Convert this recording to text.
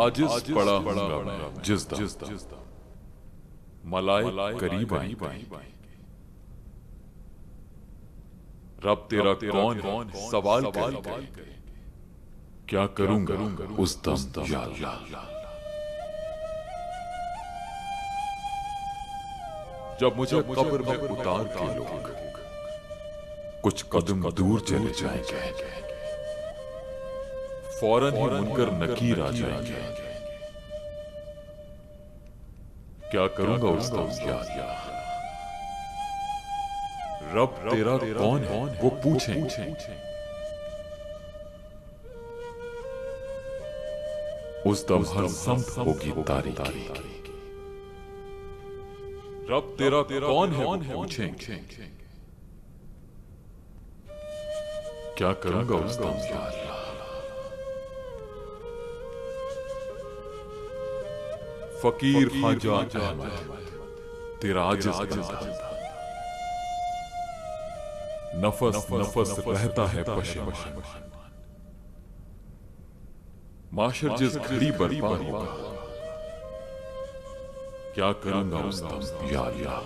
आजिज पड़ा हूंगा मैं जिसदा मलाइक करीब आई रब तेरा कौन है सवाल करे क्या करूंगा उस दम या अल्लाह। जब मुझे कब्र में उतार के लोग कुछ कदम दूर चले जाएंगे, फौरन ही मुनकर नकीर आ जाएंगे। क्या करूंगा उस दम या अल्लाह। रब तेरा कौन है वो पूछेंगे, उस दम हर सम्त होगी तारीकी। रब तेरा कौन है वो पूछेंगे, क्या करूंगा उस दम या अल्लाह। फकीर ख्वाजा अहमद तेरा आजिज़ बंदा, नफस नफस रहता है पशेमान। माशर जिस घड़ी बर्पा होगा, क्या करूंगा उस दम या अल्लाह।